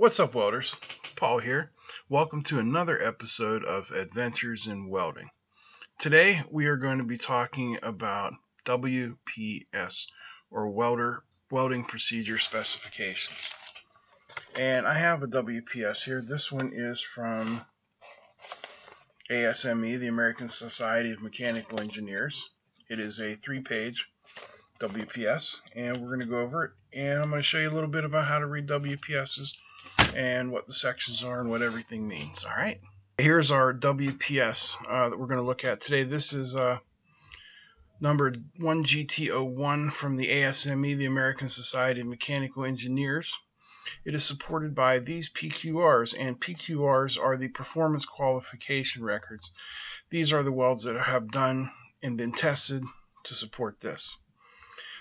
What's up, welders? Paul here. Welcome to another episode of Adventures in Welding. Today we are going to be talking about WPS, or welding procedure specifications. And I have a WPS here. This one is from ASME, the American Society of Mechanical Engineers. It is a 3-page WPS, and we're going to go over it, and I'm going to show you a little bit about how to read WPSs and what the sections are and what everything means. Alright, here's our WPS that we're going to look at today. This is number 1GT01 from the ASME, the American Society of Mechanical Engineers. It is supported by these PQRs, and PQRs are the performance qualification records. These are the welds that have done and been tested to support this.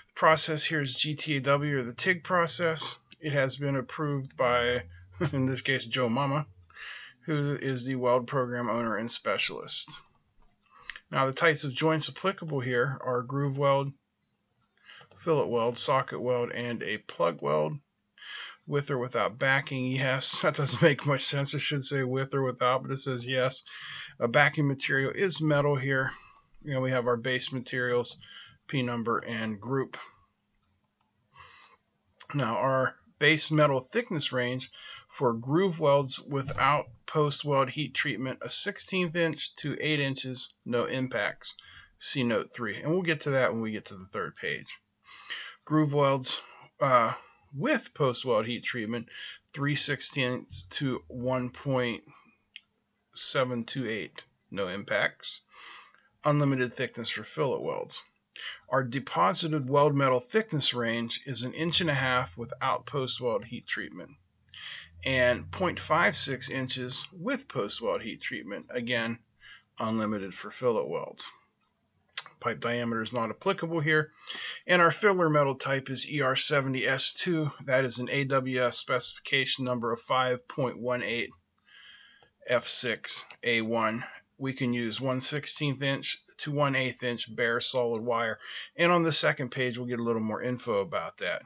The process here is GTAW, or the TIG process. It has been approved by, in this case, Joe Mama, who is the weld program owner and specialist. Now, the types of joints applicable here are groove weld, fillet weld, socket weld, and a plug weld. With or without backing, yes. That doesn't make much sense. It should say with or without, but it says yes. A backing material is metal here. We have our base materials, P number, and group. Now, our base metal thickness range for groove welds without post-weld heat treatment, a 1/16 inch to 8 inches, no impacts. See note 3. And we'll get to that when we get to the third page. Groove welds with post-weld heat treatment, 3/16 to 1.728, no impacts. Unlimited thickness for fillet welds. Our deposited weld metal thickness range is 1.5 inches without post-weld heat treatment, and 0.56 inches with post-weld heat treatment, again unlimited for fillet welds. Pipe diameter is not applicable here, and our filler metal type is ER70S2. That is an AWS specification number of 5.18 F6A1. We can use 1/16 inch to 1/8 inch bare solid wire, and on the second page we'll get a little more info about that.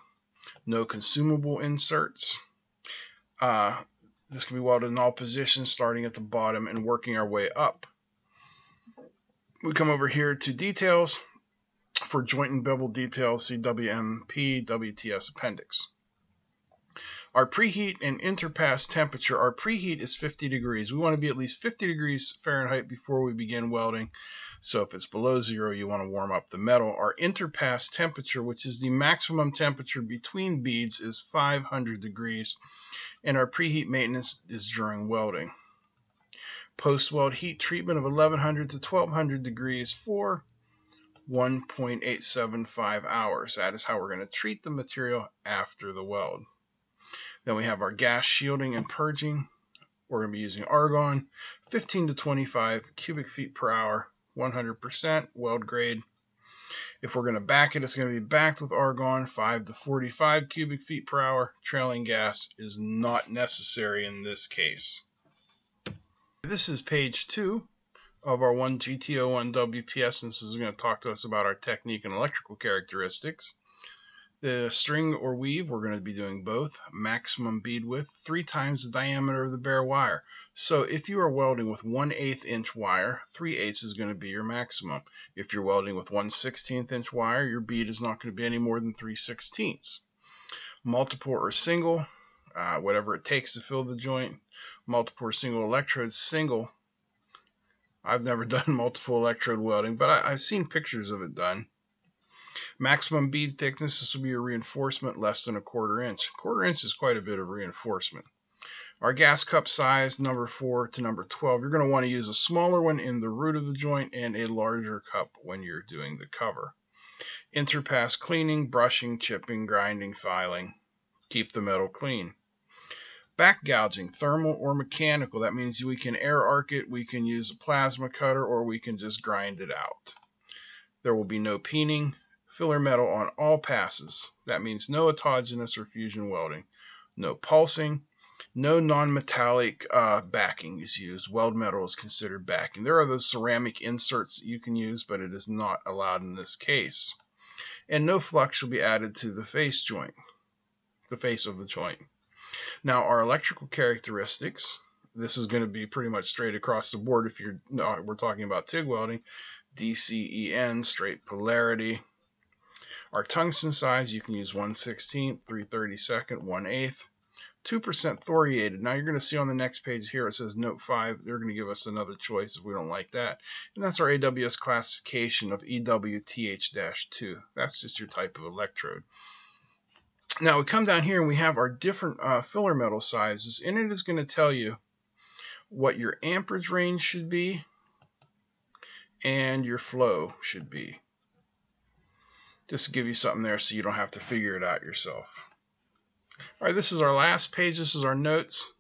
No consumable inserts. This can be welded in all positions, starting at the bottom and working our way up. We come over here to details. For joint and bevel details, see WMP, WTS appendix. Our preheat and interpass temperature. Our preheat is 50 degrees. We want to be at least 50 degrees Fahrenheit before we begin welding. So if it's below 0, you want to warm up the metal. Our interpass temperature, which is the maximum temperature between beads, is 500 degrees. And our preheat maintenance is during welding. Post-weld heat treatment of 1100 to 1200 degrees for 1.875 hours. That is how we're going to treat the material after the weld. Then we have our gas shielding and purging. We're going to be using argon, 15 to 25 cubic feet per hour, 100% weld grade. If we're going to back it, it's going to be backed with argon, 5 to 45 cubic feet per hour. Trailing gas is not necessary in this case. This is page 2 of our 1GT01 WPS, and this is going to talk to us about our technique and electrical characteristics. The string or weave, we're going to be doing both. Maximum bead width, 3 times the diameter of the bare wire. So if you are welding with 1/8 inch wire, 3/8 is going to be your maximum. If you're welding with 1/16 inch wire, your bead is not going to be any more than 3/16. Multiple or single, whatever it takes to fill the joint. Multiple or single electrodes. Single. I've never done multiple electrode welding, but I've seen pictures of it done. Maximum bead thickness, this will be a reinforcement less than 1/4 inch. 1/4 inch is quite a bit of reinforcement. Our gas cup size, number 4 to number 12. You're going to want to use a smaller one in the root of the joint and a larger cup when you're doing the cover. Interpass cleaning, brushing, chipping, grinding, filing. Keep the metal clean. Back gouging, thermal or mechanical. That means we can air arc it, we can use a plasma cutter, or we can just grind it out. There will be no peening. Filler metal on all passes. That means no autogenous or fusion welding. No pulsing. No non-metallic backing is used. Weld metal is considered backing. There are those ceramic inserts that you can use, but it is not allowed in this case. And no flux shall be added to the face joint, the face of the joint. Now our electrical characteristics, this is going to be pretty much straight across the board if we're talking about TIG welding. DCEN, straight polarity. Our tungsten size, you can use 1/16, 3/32, 1/8. 2% thoriated. Now you're going to see on the next page here it says note 5. They're going to give us another choice if we don't like that. And that's our AWS classification of EWTH-2. That's just your type of electrode. Now we come down here and we have our different filler metal sizes, and it is going to tell you what your amperage range should be and your flow should be. Just to give you something there so you don't have to figure it out yourself. All right, this is our last page. This is our notes.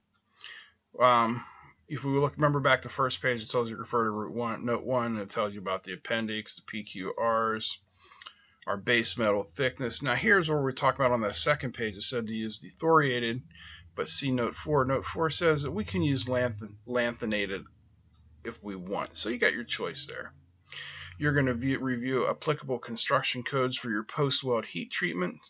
If we remember back to the first page, it tells you to refer to note 1, and it tells you about the appendix, the PQRs, our base metal thickness. Now here's where we're talking about on that second page. It said to use the thoriated, but see note 4. Note 4 says that we can use lanthanated if we want. So you got your choice there. You're going to review applicable construction codes for your post-weld heat treatment.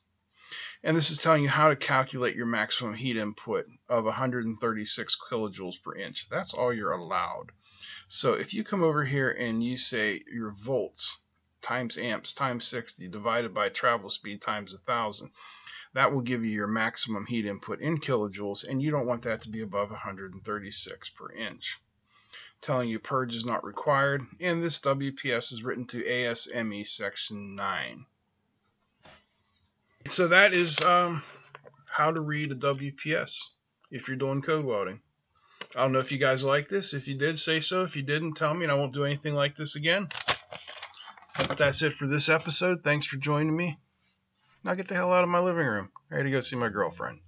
And this is telling you how to calculate your maximum heat input of 136 kilojoules per inch. That's all you're allowed. So if you come over here and you say your volts times amps times 60 divided by travel speed times 1,000, that will give you your maximum heat input in kilojoules, and you don't want that to be above 136 per inch. Telling you purge is not required, and this WPS is written to ASME section 9. So that is how to read a WPS if you're doing code welding. I don't know if you guys like this. If you did, say so. If you didn't, tell me, and I won't do anything like this again. But that's it for this episode. Thanks for joining me. Now get the hell out of my living room. I got to go see my girlfriend.